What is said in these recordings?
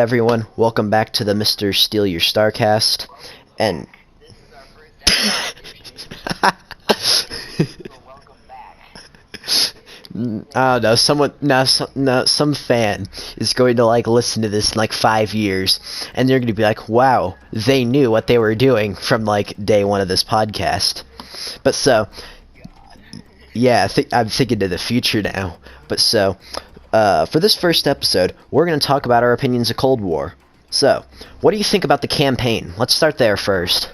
Everyone, welcome back to the Mr. Steal Your StarCast, and I don't know, some fan is going to listen to this in 5 years, and they're going to be like, wow, they knew what they were doing from day one of this podcast. But so, yeah, I'm thinking to the future now. But so, for this first episode, we're going to talk about our opinions of Cold War. So, what do you think about the campaign? Let's start there first.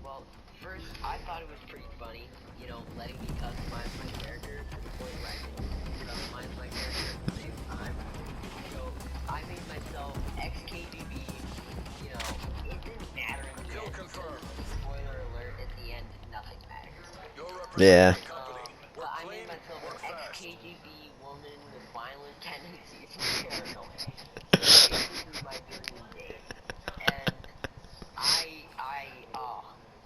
Well, first, I thought it was pretty funny, letting me customize my character to the point where I can customize my character at the same time. So, I made myself XKGB, it didn't matter in the end. Spoiler alert, at the end, nothing mattered. Yeah. But I made myself an XKGB woman with violent tendencies and paranoia. Basically my dream date. And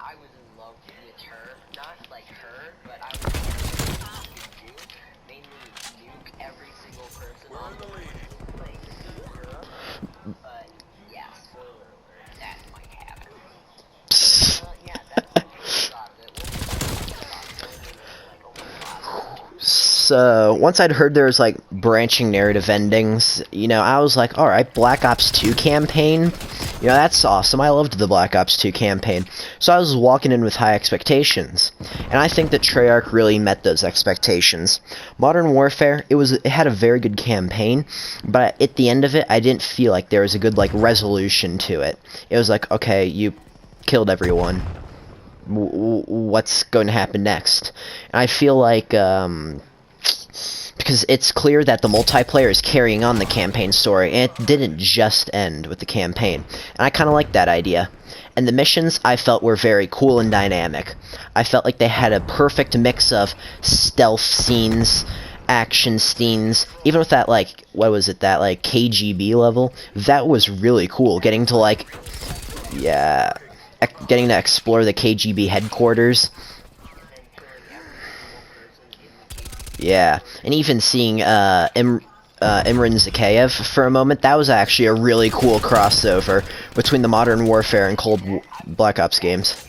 I was in love with her. Not like her, but I was in love with what she could do. Mainly nuke every single person on the like Europe. But yeah, spoiler alert, that might happen. Yeah, that's what I thought of it. So, once I'd heard there was branching narrative endings, I was like, alright, Black Ops 2 campaign, that's awesome. I loved the Black Ops 2 campaign. So I was walking in with high expectations, and I think that Treyarch really met those expectations. Modern Warfare, it had a very good campaign, but at the end of it, I didn't feel like there was a good resolution to it. It was like, okay, you killed everyone. What's going to happen next? And I feel like because it's clear that the multiplayer is carrying on the campaign story, and it didn't just end with the campaign. And I kind of like that idea. And the missions, I felt, were very cool and dynamic. I felt like they had a perfect mix of stealth scenes, action scenes, even with that, what was it, that, KGB level? That was really cool, getting to, getting to explore the KGB headquarters. Yeah, and even seeing Imran Zakhaev for a moment, that was actually a really cool crossover between the Modern Warfare and Black Ops games.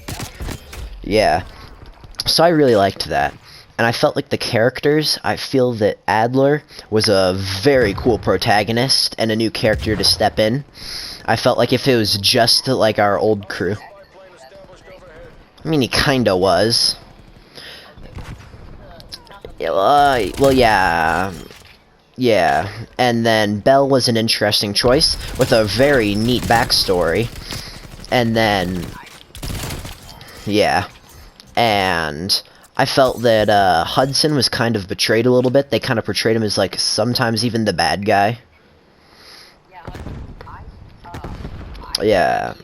Yeah, so I really liked that. And I felt like the characters, I feel that Adler was a very cool protagonist and a new character to step in. I felt like if it was just our old crew. I mean, he kinda was. Well, yeah. Yeah. And then Bell was an interesting choice with a very neat backstory. And then, yeah. And I felt that Hudson was kind of betrayed a little bit. They kind of portrayed him as sometimes even the bad guy. Yeah.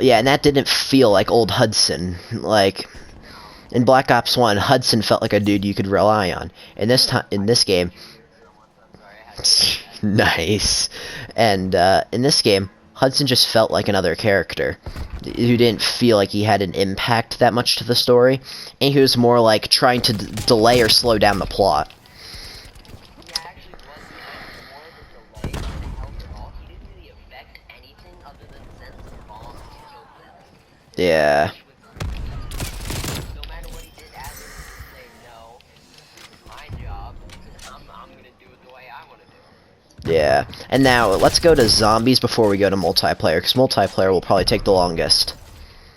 Yeah, and that didn't feel like old Hudson. In Black Ops 1, Hudson felt like a dude you could rely on. In this game, nice. And in this game, Hudson just felt like another character who didn't feel like he had an impact that much to the story, and he was more trying to delay or slow down the plot. Yeah. No matter what he did, Adler would say, no, my job, I'm gonna do it the way I want to do it. Yeah. And now, let's go to zombies before we go to multiplayer, because multiplayer will probably take the longest.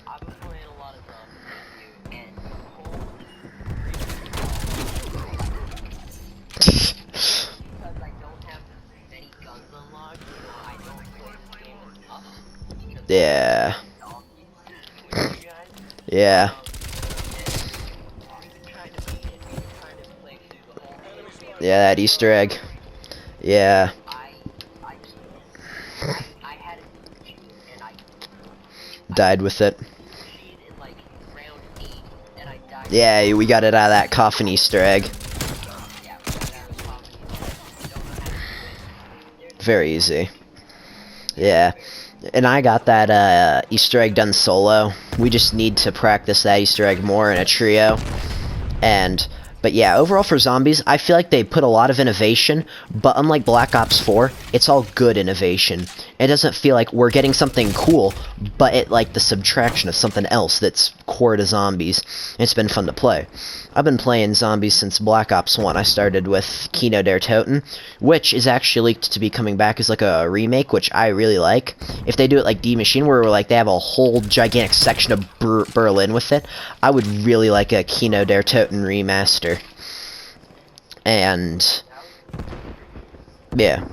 I've been playing a lot of zombies, because I don't have many guns unlocked, I don't play the game enough. Yeah. Yeah. Yeah, that Easter egg. Yeah. Died with it. Yeah, we got it out of that coffin Easter egg. Very easy. Yeah. And I got that Easter egg done solo. We just need to practice that Easter egg more in a trio. And But yeah, overall for zombies, I feel like they put a lot of innovation, but unlike Black Ops 4, it's all good innovation. It doesn't feel like we're getting something cool, but it like the subtraction of something else that's core to zombies. It's been fun to play. I've been playing zombies since Black Ops 1. I started with Kino der Toten, which is actually leaked to be coming back as like a remake, which I really like. If they do it like D Machine, where like they have a whole gigantic section of Berlin with it, I would really like a Kino der Toten remaster. And yeah,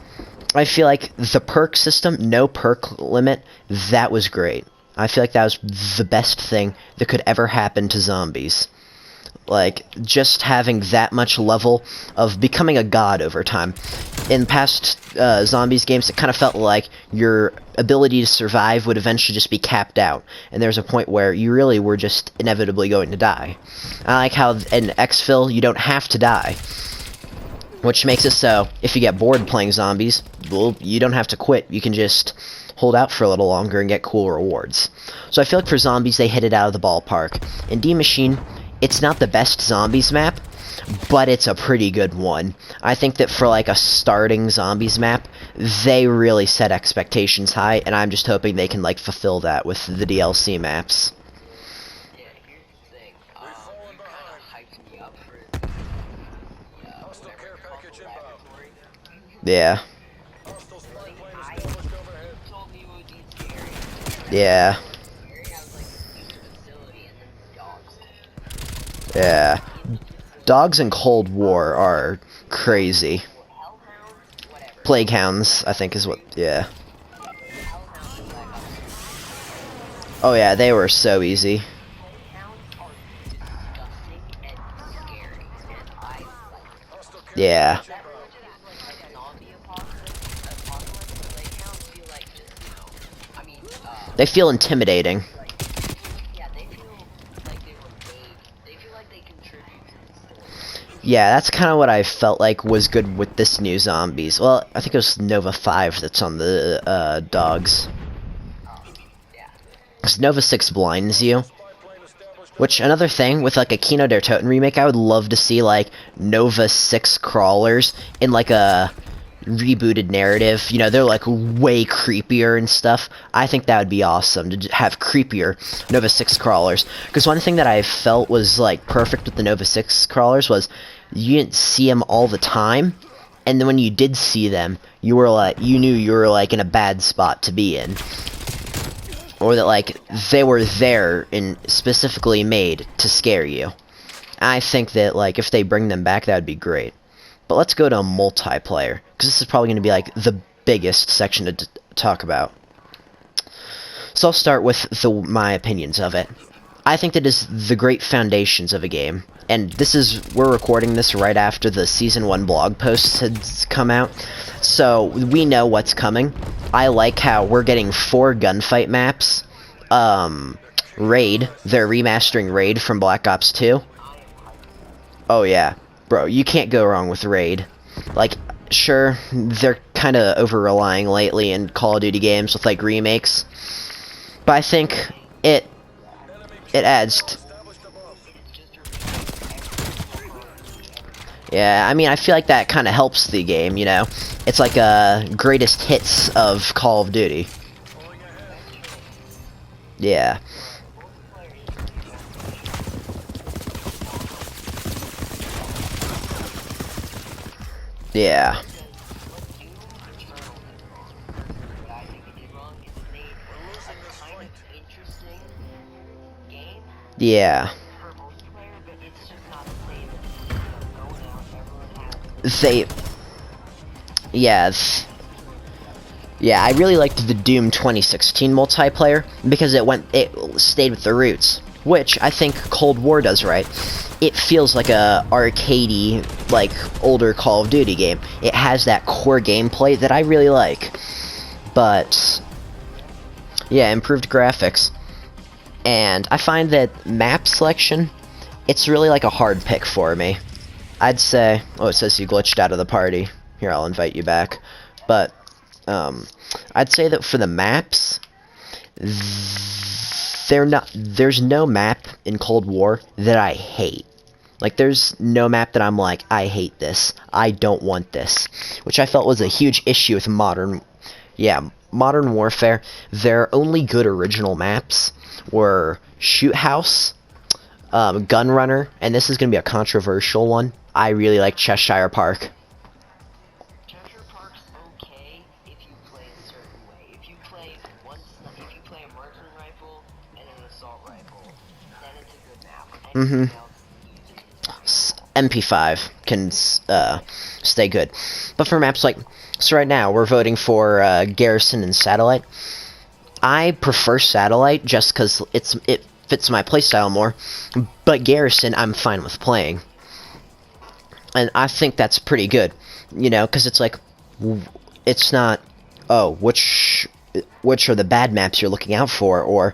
I feel like the perk system, no perk limit, that was great. I feel like that was the best thing that could ever happen to zombies. Like, just having that much level of becoming a god over time. In past zombies games, it kind of felt like your ability to survive would eventually just be capped out. And there's a point where you really were just inevitably going to die. I like how in Exfil, you don't have to die. Which makes it so, if you get bored playing zombies, well, you don't have to quit. You can just hold out for a little longer and get cool rewards. So I feel like for zombies, they hit it out of the ballpark. In D Machine, it's not the best zombies map, but it's a pretty good one. I think that for like a starting zombies map, they really set expectations high, and I'm just hoping they can like fulfill that with the DLC maps. Yeah, here's the thing. You kind of hyped me up for whatever it's called, the laboratory. Yeah. Like, you told me it would be scary. Yeah. Scary, I was like, this is a facility, and then dogs. Yeah. Dogs in Cold War are crazy. Hellhounds, whatever. Plague Hounds, I think is what, yeah. Hellhounds are like Oh yeah, they were so easy. Hellhounds are disgusting and scary, and I like Yeah. that much is like a zombie apocalypse, Playhounds feel like just, I mean, They feel intimidating. yeah, they feel like they were made, they feel like they contribute to the story. Yeah, that's kind of what I felt like was good with this new zombies. Well, I think it was Nova 5 that's on the dogs. Yeah. 'Cause Nova 6 blinds you. Which, another thing, with like a Kino der Toten remake, I would love to see like Nova 6 crawlers in like a rebooted narrative. You know, they're like way creepier and stuff. I think that would be awesome to have creepier Nova 6 crawlers. Because one thing that I felt was like perfect with the Nova 6 crawlers was you didn't see them all the time, and then when you did see them, you were like, you knew you were like in a bad spot to be in. Or that, like, they were there and specifically made to scare you. I think that, like, if they bring them back, that would be great. But let's go to multiplayer, because this is probably going to be, like, the biggest section to talk about. So I'll start with my opinions of it. I think that is the great foundations of a game. And this is, we're recording this right after the Season 1 blog posts had come out. So, we know what's coming. I like how we're getting 4 gunfight maps. Raid. They're remastering Raid from Black Ops 2. Oh yeah. Bro, you can't go wrong with Raid. Like, sure, they're kind of over-relying lately in Call of Duty games with, like, remakes. But I think it adds... Yeah, I mean, I feel like that kind of helps the game, you know? It's like a greatest hits of Call of Duty. Yeah. Yeah. What I think they did wrong is it made a kind of interesting game Yeah. for multiplayer, but it's just not the same as, going out, everyone has They... Yeah, yeah, I really liked the Doom 2016 multiplayer because it stayed with the roots, which I think Cold War does right. It feels like a arcadey, like, older Call of Duty game. It has that core gameplay that I really like. But, yeah, improved graphics. And I find that map selection, it's really like a hard pick for me. I'd say... Oh, it says you glitched out of the party. Here, I'll invite you back. But, I'd say that for the maps, there's no map in Cold War that I hate. Like, there's no map that I'm like, I hate this, I don't want this, which I felt was a huge issue with Modern Warfare. Their only good original maps were Shoot House, Gun Runner, and this is going to be a controversial one. I really like Cheshire Park. Cheshire Park's okay if you play a certain way. If you play a marksman rifle and an assault rifle, then it's a good map. Anything else, MP5 can stay good, but for maps like right now we're voting for Garrison and Satellite. I prefer Satellite just because it fits my playstyle more, but Garrison I'm fine with playing, and I think that's pretty good, you know, because it's like, it's not, oh, which are the bad maps you're looking out for, or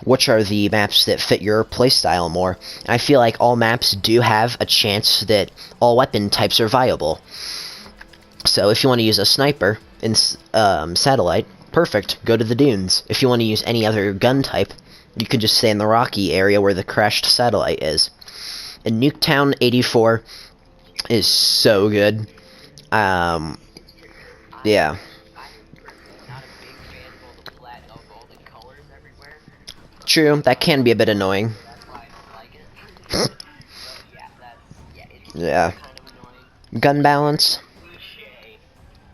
which are the maps that fit your playstyle more. I feel like all maps do have a chance that all weapon types are viable. So if you want to use a sniper in Satellite, perfect, go to the dunes. If you want to use any other gun type, you can just stay in the rocky area where the crashed Satellite is. And Nuketown 84 is so good. Yeah. I'm not a big fan of all the colors everywhere. True, that can be a bit annoying. That's why I like it. But it's Yeah. kind of annoying. Gun balance. Cliche.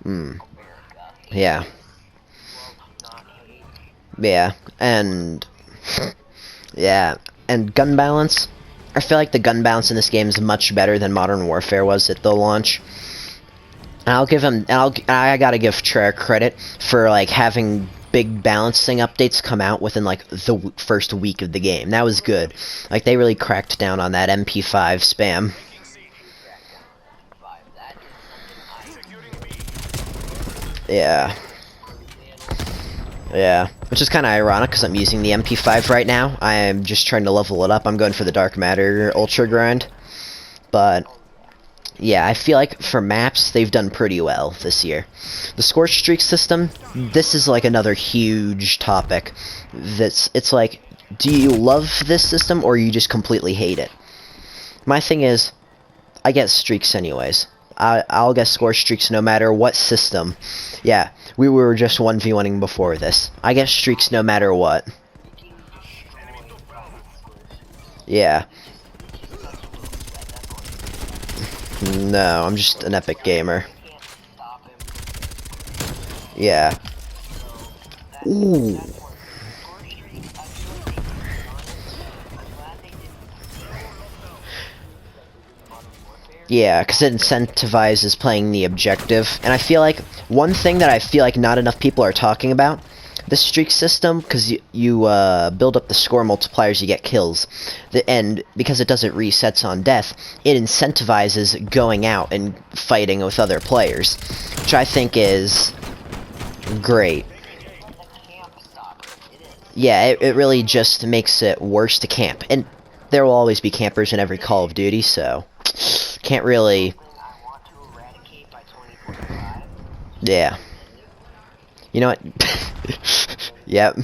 Mm. America. Yeah. Love, not hate. Yeah. And gun balance. I feel like the gun balance in this game is much better than Modern Warfare was at the launch. And I gotta give Treyarch credit for like having big balancing updates come out within like the first week of the game. That was good. Like, they really cracked down on that MP5 spam. Yeah. Yeah. Which is kind of ironic because I'm using the MP5 right now. I am just trying to level it up. I'm going for the Dark Matter Ultra grind. But yeah, I feel like for maps, they've done pretty well this year. The Scorch Streak system, this is like another huge topic. It's like, do you love this system or you just completely hate it? My thing is, I get streaks anyways. I'll get Scorch Streaks no matter what system. Yeah, we were just 1v1ing before this. I get streaks no matter what. Yeah. No, I'm just an epic gamer. Yeah. Ooh. Yeah, because it incentivizes playing the objective. And I feel like one thing that I feel like not enough people are talking about, this streak system, because you build up the score multipliers, you get kills. And because it doesn't resets on death, it incentivizes going out and fighting with other players, which I think is great. Yeah, it really just makes it worse to camp. And there will always be campers in every Call of Duty, so can't really. Yeah. You know what? Yep.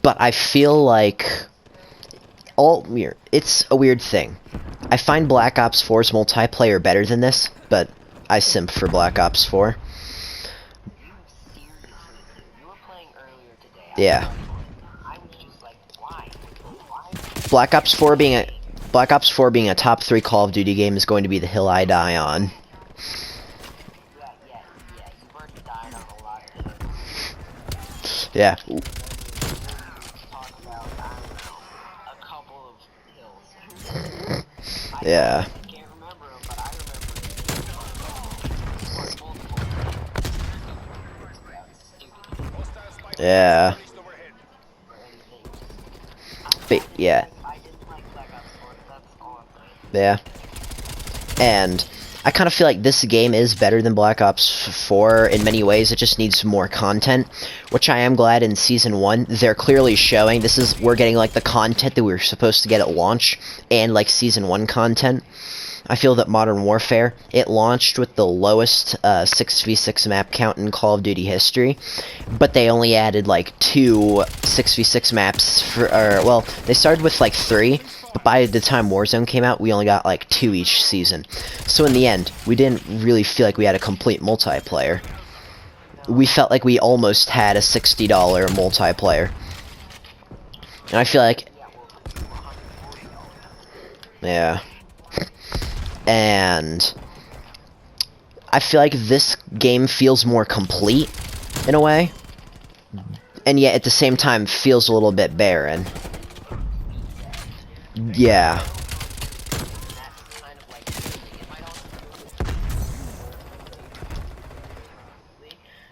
But I feel like it's a weird thing. I find Black Ops 4's multiplayer better than this, but I simp for Black Ops 4. Yeah. Black Ops 4 being a top 3 Call of Duty game is going to be the hill I die on. Yeah. Yeah. Yeah. But, yeah. Yeah. And I kind of feel like this game is better than Black Ops 4 in many ways. It just needs more content, which I am glad in Season 1 they're clearly showing. We're getting like the content that we were supposed to get at launch, and like Season 1 content. I feel that Modern Warfare, it launched with the lowest 6v6 map count in Call of Duty history, but they only added like 2 6v6 maps for, well, they started with like 3, but by the time Warzone came out, we only got like 2 each season. So in the end, we didn't really feel like we had a complete multiplayer. We felt like we almost had a $60 multiplayer. And I feel like... Yeah. And... I feel like this game feels more complete, in a way. And yet, at the same time, feels a little bit barren. Yeah.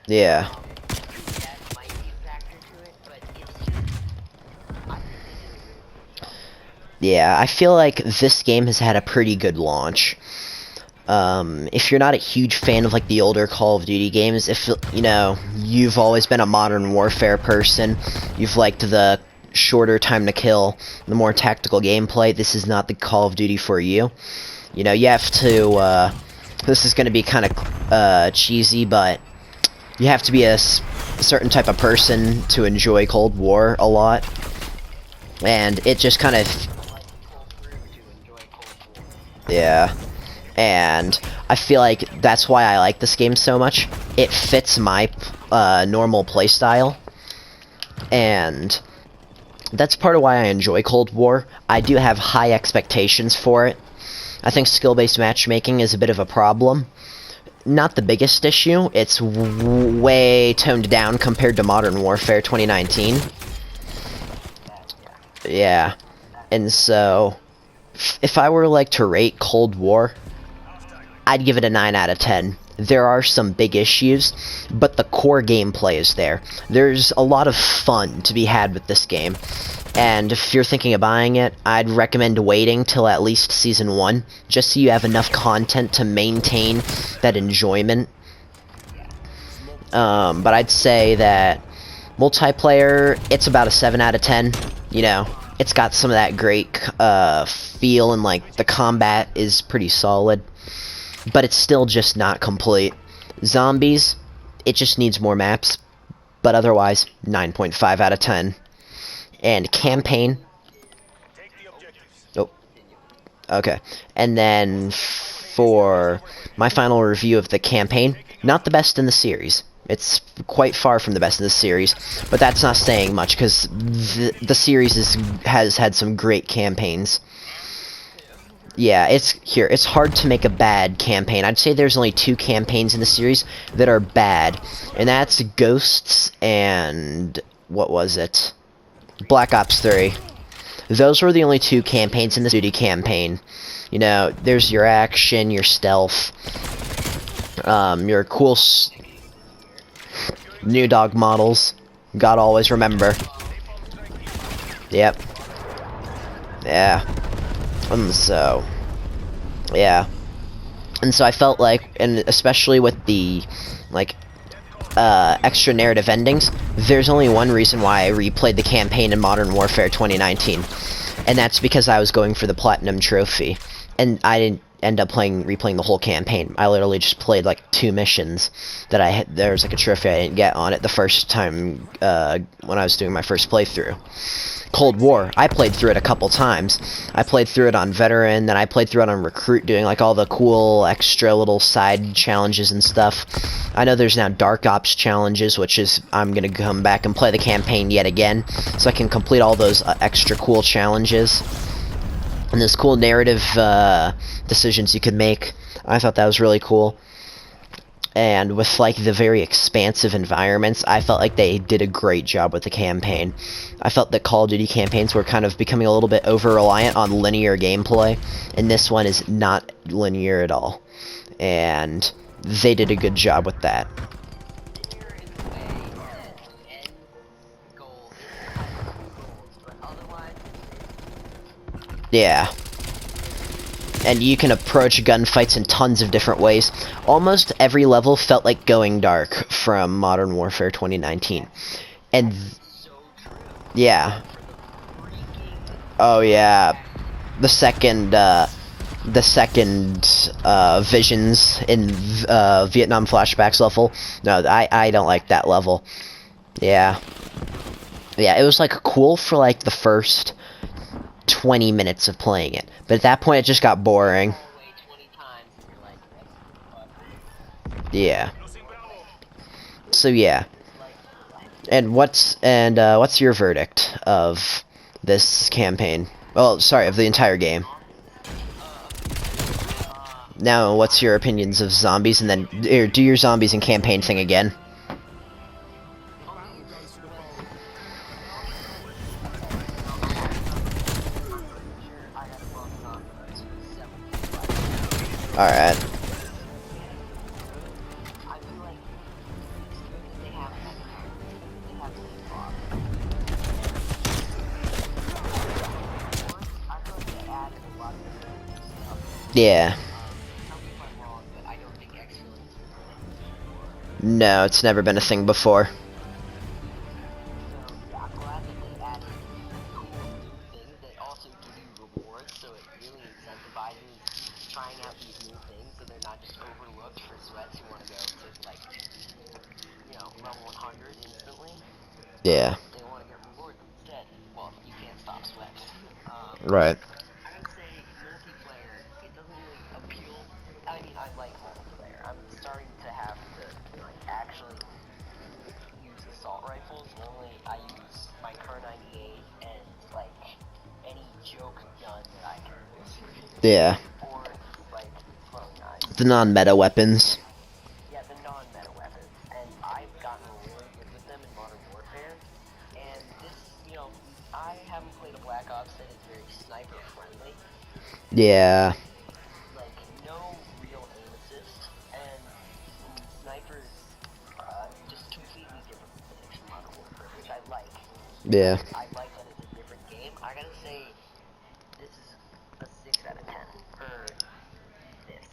Yeah. Yeah, I feel like this game has had a pretty good launch. If you're not a huge fan of like the older Call of Duty games, if you know you've always been a Modern Warfare person, you've liked the shorter time to kill, the more tactical gameplay, this is not the Call of Duty for you. You know, you have to, this is going to be kind of cheesy, but you have to be a certain type of person to enjoy Cold War a lot. And it just kind of... Yeah. And I feel like that's why I like this game so much. It fits my normal playstyle. And that's part of why I enjoy Cold War. I do have high expectations for it. I think skill-based matchmaking is a bit of a problem. Not the biggest issue. It's way toned down compared to Modern Warfare 2019. Yeah. And so, if I were like to rate Cold War, I'd give it a 9 out of 10. There are some big issues, but the core gameplay is there. There's a lot of fun to be had with this game. And if you're thinking of buying it, I'd recommend waiting till at least Season 1, just so you have enough content to maintain that enjoyment. But I'd say that multiplayer, it's about a 7 out of 10. You know, it's got some of that great feel, and like the combat is pretty solid. But it's still just not complete. Zombies, it just needs more maps. But otherwise, 9.5 out of 10. And campaign. Oh. Okay. And then for my final review of the campaign, not the best in the series. It's quite far from the best in the series. But that's not saying much, because the series has had some great campaigns. Yeah, it's hard to make a bad campaign. I'd say there's only 2 campaigns in the series that are bad, and that's Ghosts and... what was it? Black Ops 3. Those were the only 2 campaigns in the Duty campaign. You know, there's your action, your stealth, your cool new dog models. Gotta always remember. Yep. Yeah. So, yeah. And so I felt like, and especially with the, like, extra narrative endings, there's only one reason why I replayed the campaign in Modern Warfare 2019. And that's because I was going for the Platinum Trophy. And I didn't end up replaying the whole campaign. I literally just played, like, 2 missions that I had. There was, like, a trophy I didn't get on it the first time, when I was doing my first playthrough. Cold War, I played through it a couple times. I played through it on Veteran, then I played through it on Recruit, doing like all the cool extra little side challenges and stuff. I know there's now Dark Ops challenges, which is, I'm gonna come back and play the campaign yet again, so I can complete all those extra cool challenges. And there's cool narrative decisions you could make. I thought that was really cool. And with like the very expansive environments, I felt like they did a great job with the campaign. I felt that Call of Duty campaigns were kind of becoming a little bit over-reliant on linear gameplay, and this one is not linear at all. And they did a good job with that. Yeah. And you can approach gunfights in tons of different ways. Almost every level felt like Going Dark from Modern Warfare 2019. And... yeah. Oh yeah. The second the second Visions in Vietnam Flashbacks level. No, I don't like that level. Yeah. Yeah, it was like cool for like the first 20 minutes of playing it, but at that point it just got boring. Yeah. So yeah. And what's your verdict of this campaign? Well, sorry, of the entire game. Now, what's your opinions of zombies, and then do your zombies and campaign thing again. Alright. Yeah. No, it's never been a thing before. Trying out these new things so they're not just overlooked for sweats who want to go to, like, you know, level 100 instantly. Yeah. They want to get rewards instead. Well, you can't stop sweats. Right. I would say multiplayer, it doesn't really appeal. I mean, I like multiplayer. I'm starting to have to, like, actually use assault rifles. Normally, I use my Kar 98 and, like, any joke gun that I can use. Yeah. The non-meta weapons. Yeah, the non-meta weapons, and I've gotten really good with them in Modern Warfare. And this, you know, I haven't played a Black Ops that is very sniper friendly. Yeah. Like, no real aim assist, and snipers just completely different things from Modern Warfare, which I like. Yeah. I like that it's a different game. I gotta say, this is a 6 out of 10 for this.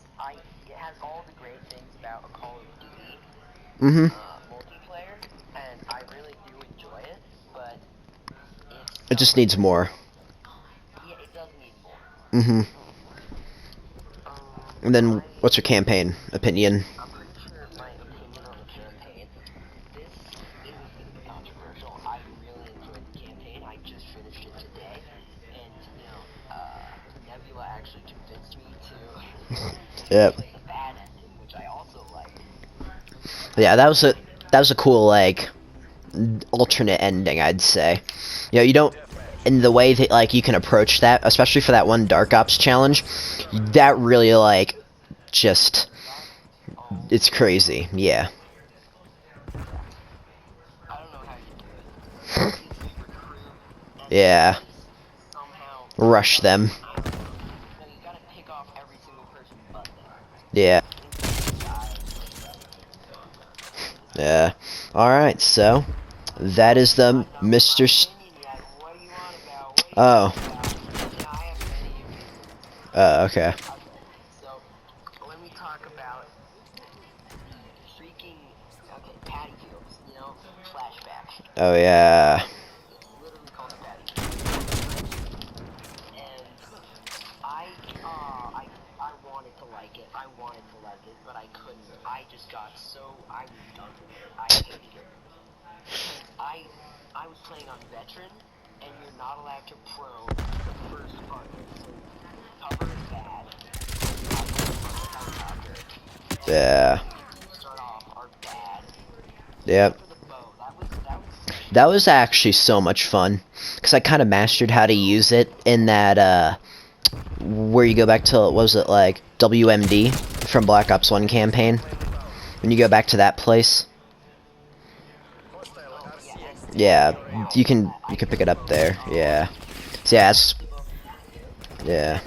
It has all the great things about a Call of Duty multiplayer, and I really do enjoy it, but It just needs more. Yeah, it does need more. And then, what's your campaign opinion? I'm pretty sure my opinion on the campaign, this isn't going to be controversial. I really enjoyed the campaign. I just finished it today, and, you know, Nebula actually convinced me to Yep. play the bad ending, which I also like. Yeah, that was a cool, like, alternate ending, I'd say. You know, you don't, in the way that, like, you can approach that, especially for that one Dark Ops challenge, that really, like, just, it's crazy, yeah. I don't know how you do it. Yeah. Rush them. You gotta pick off every single person but them. Yeah. Yeah. Alright, so, that is the Mr. Oh. Okay. So, let me talk about the freaking, patty fields, you know, flashback. Oh, yeah. It's literally called a patty field. And I wanted to like it. But I couldn't. I just got so, I was done with it. I hated it. Because I was playing on veteran, and you're not allowed to pro the first part. So cover is bad. Yeah. Start off are bad. Yep. That was actually so much fun, because I kind of mastered how to use it in that, where you go back to, what was it, like, WMD from Black Ops 1 campaign? When you go back to that place. Yeah, you can pick it up there, yeah. So yeah, it's, yeah.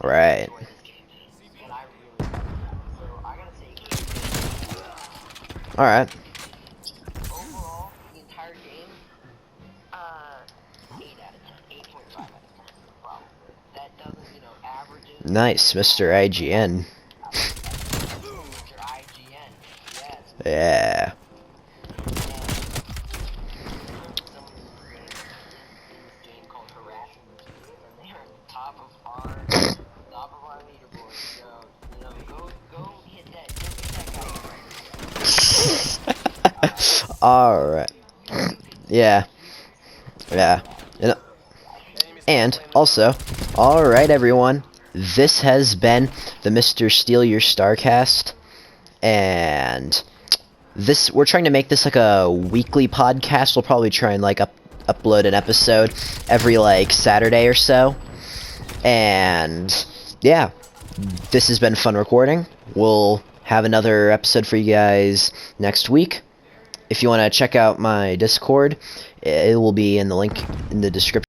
Right. Alright. Overall, the entire game, averages. Nice, Mr. IGN. Mr. IGN. Yes. Yeah. Someone in this game called harassing those kids, and they are at the top of our leaderboard. So go hit that guy. Alright. Yeah. Yeah. And also, alright everyone, this has been the Mr. Steal Your StarCast, and we're trying to make this like a weekly podcast. We'll probably try and like upload an episode every like Saturday or so. And yeah, this has been fun recording. We'll have another episode for you guys next week. If you want to check out my Discord, it will be in the link in the description.